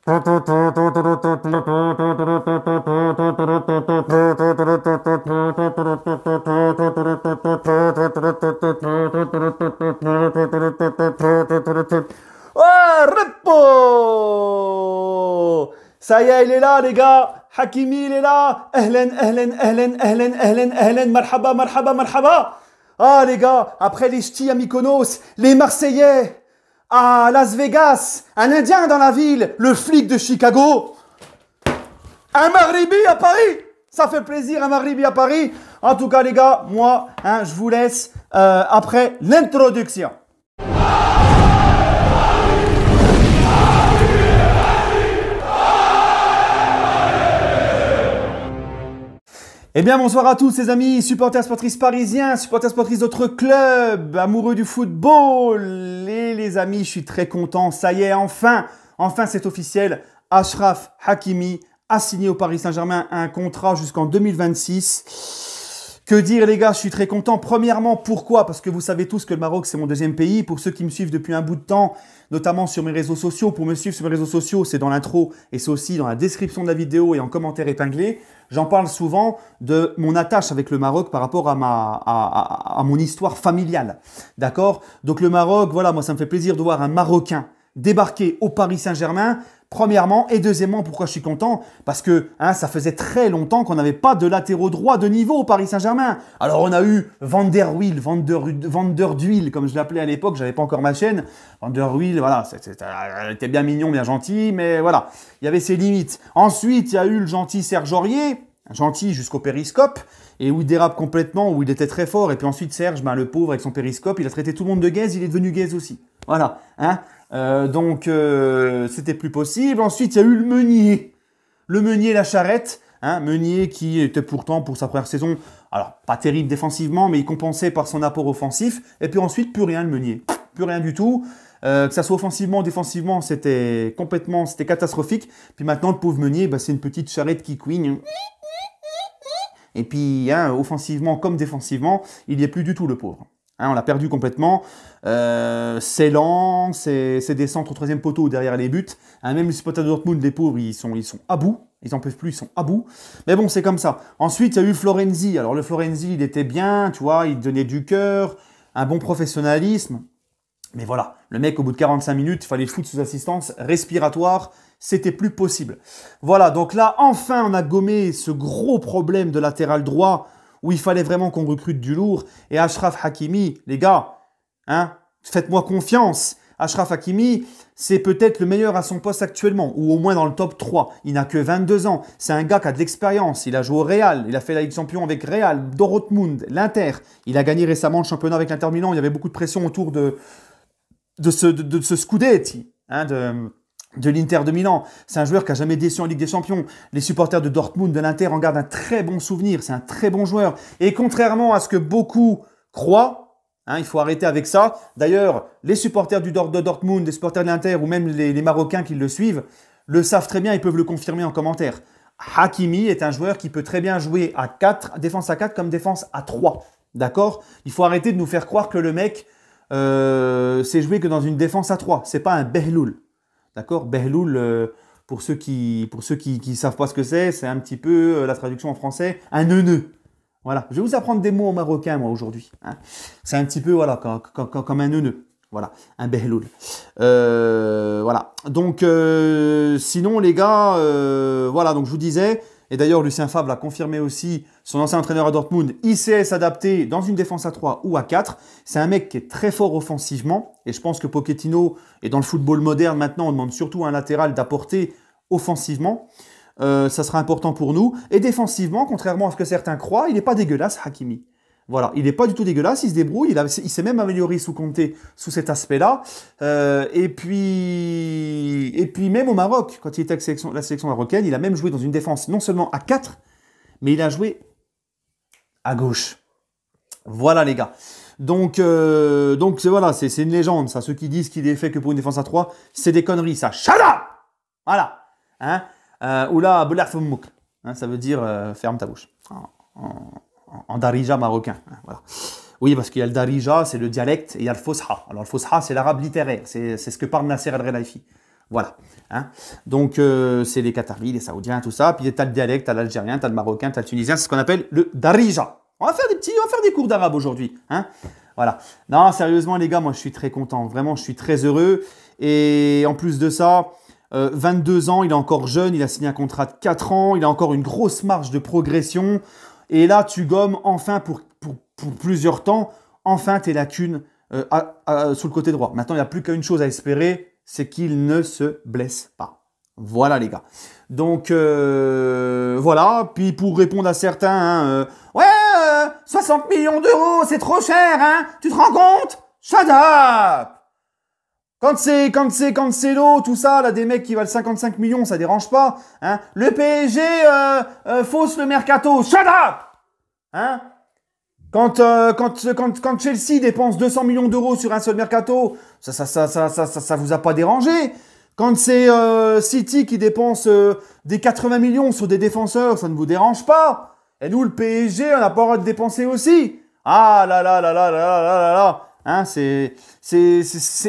Oh, repos! Ça y est, il est là, les gars. Hakimi, il est là. Ahlen, ahlen, ahlen, ahlen, ahlen, ahlen. Marhaba, marhaba, marhaba. Ah, les gars, après les ch'tis à Mykonos, les Marseillais à Las Vegas, un Indien dans la ville, le flic de Chicago, un Maghribi à Paris. Ça fait plaisir, un Maghribi à Paris. En tout cas, les gars, moi, je vous laisse après l'introduction. Eh bien, bonsoir à tous, les amis, supporters sportifs parisiens, supporters sportifs d'autres clubs, amoureux du football. Et les amis, je suis très content. Ça y est, enfin c'est officiel. Achraf Hakimi a signé au Paris Saint-Germain un contrat jusqu'en 2026. Que dire, les gars, je suis très content. Premièrement, pourquoi? Parce que vous savez tous que le Maroc, c'est mon deuxième pays. Pour ceux qui me suivent depuis un bout de temps, notamment sur mes réseaux sociaux, pour me suivre sur mes réseaux sociaux, c'est dans l'intro et c'est aussi dans la description de la vidéo et en commentaire épinglé. J'en parle souvent de mon attache avec le Maroc par rapport à mon histoire familiale. D'accord? Donc le Maroc, voilà, moi ça me fait plaisir de voir un Marocain débarquer au Paris Saint-Germain. Premièrement, et deuxièmement, pourquoi je suis content? Parce que ça faisait très longtemps qu'on n'avait pas de latéraux droits de niveau au Paris Saint-Germain. Alors on a eu Van der Wiel, Van der Duil, comme je l'appelais à l'époque, j'avais pas encore ma chaîne. Van der Wiel, voilà, c'était bien mignon, bien gentil, mais voilà, il y avait ses limites. Ensuite, il y a eu le gentil Serge Aurier, gentil jusqu'au périscope, et où il dérape complètement, où il était très fort. Et puis ensuite, Serge, le pauvre avec son périscope, il a traité tout le monde de gaze, il est devenu gaze aussi. Voilà, donc c'était plus possible. Ensuite, il y a eu le Meunier. Le Meunier, la charrette. Meunier qui était pourtant pour sa première saison, alors pas terrible défensivement, mais il compensait par son apport offensif. Et puis ensuite, plus rien le Meunier. Plus rien du tout. Que ça soit offensivement ou défensivement, c'était catastrophique. Puis maintenant, le pauvre Meunier, c'est une petite charrette qui couine. Et puis, offensivement comme défensivement, il n'y est plus du tout, le pauvre. On l'a perdu complètement. C'est lent, c'est des centres au troisième poteau derrière les buts. Même les supporters de Dortmund, les pauvres, ils sont à bout. Ils n'en peuvent plus, ils sont à bout. Mais bon, c'est comme ça. Ensuite, il y a eu Florenzi. Alors, le Florenzi, il était bien, tu vois, il donnait du cœur, un bon professionnalisme. Mais voilà, le mec, au bout de 45 minutes, il fallait le foutre sous assistance respiratoire. C'était plus possible. Voilà, donc là, enfin, on a gommé ce gros problème de latéral droit où il fallait vraiment qu'on recrute du lourd. Et Achraf Hakimi, les gars, faites-moi confiance. Achraf Hakimi, c'est peut-être le meilleur à son poste actuellement, ou au moins dans le top 3. Il n'a que 22 ans. C'est un gars qui a de l'expérience. Il a joué au Real. Il a fait la Ligue des Champions avec Real, Dortmund, l'Inter. Il a gagné récemment le championnat avec l'Inter Milan. Il y avait beaucoup de pression autour de ce Scudetti, de l'Inter de Milan. C'est un joueur qui n'a jamais déçu en Ligue des Champions. Les supporters de Dortmund, de l'Inter en gardent un très bon souvenir. C'est un très bon joueur. Et contrairement à ce que beaucoup croient, il faut arrêter avec ça. D'ailleurs, les supporters de Dortmund, les supporters de l'Inter ou même les Marocains qui le suivent, le savent très bien, ils peuvent le confirmer en commentaire. Hakimi est un joueur qui peut très bien jouer à 4, défense à 4 comme défense à 3. D'accord? Il faut arrêter de nous faire croire que le mec c'est joué que dans une défense à 3. C'est pas un Behloul. D'accord? Behloul, pour ceux qui savent pas ce que c'est un petit peu la traduction en français, un neuneu. Voilà. Je vais vous apprendre des mots en marocain, moi, aujourd'hui. C'est un petit peu, voilà, comme un neuneu. Voilà, un Behloul. Voilà. Donc, sinon, les gars, voilà, donc je vous disais, et d'ailleurs, Lucien Favre l'a confirmé aussi, son ancien entraîneur à Dortmund, il sait s'adapter dans une défense à 3 ou à 4. C'est un mec qui est très fort offensivement, et je pense que Pochettino, et dans le football moderne maintenant, on demande surtout à un latéral d'apporter offensivement. Ça sera important pour nous. Et défensivement, contrairement à ce que certains croient, il n'est pas dégueulasse, Hakimi. Voilà, il n'est pas du tout dégueulasse, il se débrouille, il s'est même amélioré sous Conte, sous cet aspect-là. Et puis même au Maroc, quand il était avec la sélection marocaine, il a même joué dans une défense non seulement à 4, mais il a joué à gauche. Voilà les gars. Donc voilà, c'est une légende ça. Ceux qui disent qu'il est fait que pour une défense à 3, c'est des conneries ça. Shut up! Voilà. Oula, ça veut dire ferme ta bouche. En darija marocain. Voilà. Oui, parce qu'il y a le darija, c'est le dialecte, et il y a le fosha. Alors le fosha, c'est l'arabe littéraire. C'est ce que parle Nasser al-Relaifi. Voilà. Hein. Donc, c'est les Qataris, les Saoudiens, tout ça. Puis, tu as le dialecte, tu as l'Algérien, tu as le Marocain, tu as le Tunisien. C'est ce qu'on appelle le Darija. On va faire des cours d'arabe aujourd'hui. Hein. Voilà. Non, sérieusement, les gars, moi, je suis très content. Vraiment, je suis très heureux. Et en plus de ça, 22 ans, il est encore jeune. Il a signé un contrat de 4 ans. Il a encore une grosse marge de progression. Et là, tu gommes enfin pour plusieurs temps, enfin tes lacunes sous le côté droit. Maintenant, il n'y a plus qu'une chose à espérer, c'est qu'il ne se blesse pas. Voilà les gars. Donc voilà, puis pour répondre à certains, ouais, 60 millions d'euros, c'est trop cher, hein, tu te rends compte? Shut up! Quand c'est l'eau, tout ça, là, des mecs qui valent 55 millions, ça dérange pas, hein. Le PSG fausse le mercato, shut up! Hein? Quand Chelsea dépense 200 millions d'euros sur un seul mercato, ça vous a pas dérangé. Quand c'est City qui dépense des 80 millions sur des défenseurs, ça ne vous dérange pas. Et nous, le PSG, on n'a pas le droit de dépenser aussi. Ah là là là là là là là là. Hein, c'est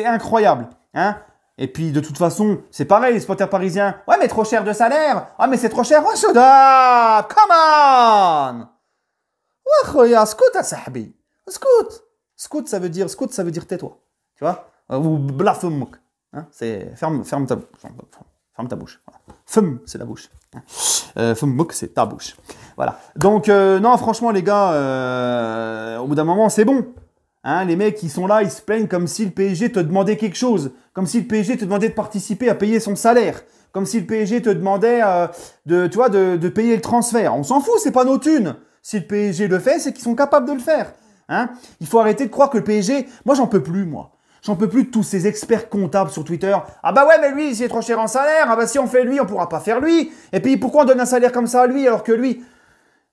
incroyable. Hein? Et puis, de toute façon, c'est pareil, les supporters parisiens. Ouais, mais trop cher de salaire. Ah, mais c'est trop cher. Oh, shut up! Come on! Ouais, scout à sahbi. Scout. Scout, ça veut dire tais-toi. Tu vois? Ou blafemmouk. Hein? C'est ferme ta bouche. Ferme ta bouche. Voilà. Fum, c'est la bouche. Fummouk, c'est ta bouche. Voilà. Donc, non, franchement, les gars, au bout d'un moment, c'est bon. Hein, les mecs, ils sont là, ils se plaignent comme si le PSG te demandait quelque chose. Comme si le PSG te demandait de participer à payer son salaire. Comme si le PSG te demandait de payer le transfert. On s'en fout, c'est pas nos thunes. Si le PSG le fait, c'est qu'ils sont capables de le faire. Hein, il faut arrêter de croire que le PSG... Moi, j'en peux plus, moi. J'en peux plus de tous ces experts comptables sur Twitter. Ah bah ouais, mais lui, il est trop cher en salaire. Ah bah si on fait lui, on pourra pas faire lui. Et puis, pourquoi on donne un salaire comme ça à lui alors que lui...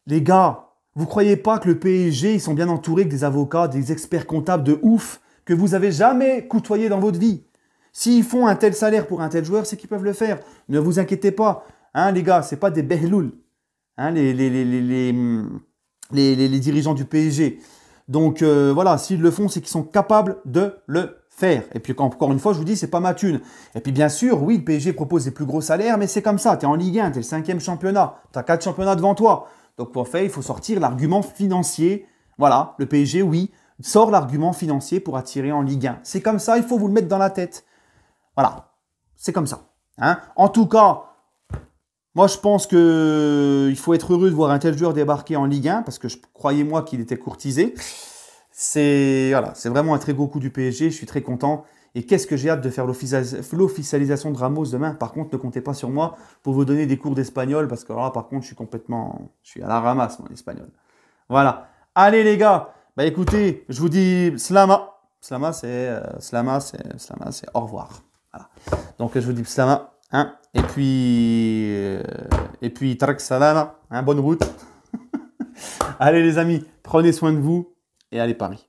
Les gars, vous croyez pas que le PSG, ils sont bien entourés que des avocats, des experts comptables de ouf que vous avez jamais côtoyé dans votre vie? S'ils font un tel salaire pour un tel joueur, c'est qu'ils peuvent le faire. Ne vous inquiétez pas. Hein, les gars, c'est pas des behloul. Hein, les dirigeants du PSG. Donc voilà, s'ils le font, c'est qu'ils sont capables de le faire. Et puis encore une fois, je vous dis, c'est pas ma thune. Et puis bien sûr, oui, le PSG propose des plus gros salaires, mais c'est comme ça. Tu es en Ligue 1, tu es le 5e championnat, tu as 4 championnats devant toi. Donc pour faire, il faut sortir l'argument financier. Voilà, le PSG, oui, sort l'argument financier pour attirer en Ligue 1. C'est comme ça, il faut vous le mettre dans la tête. Voilà, c'est comme ça. Hein, en tout cas, moi, je pense qu'il faut être heureux de voir un tel joueur débarquer en Ligue 1, parce que croyez-moi qu'il était courtisé. C'est vraiment un très gros coup du PSG, je suis très content. Et qu'est-ce que j'ai hâte de faire l'officialisation de Ramos demain. Par contre, ne comptez pas sur moi pour vous donner des cours d'espagnol, parce que là, par contre, je suis à la ramasse, mon espagnol. Voilà. Allez, les gars, bah écoutez, je vous dis slama. Slama, c'est au revoir. Voilà. Donc, je vous dis slama. Hein, et puis, tarak salama, hein, bonne route. Allez les amis, prenez soin de vous et allez Paris.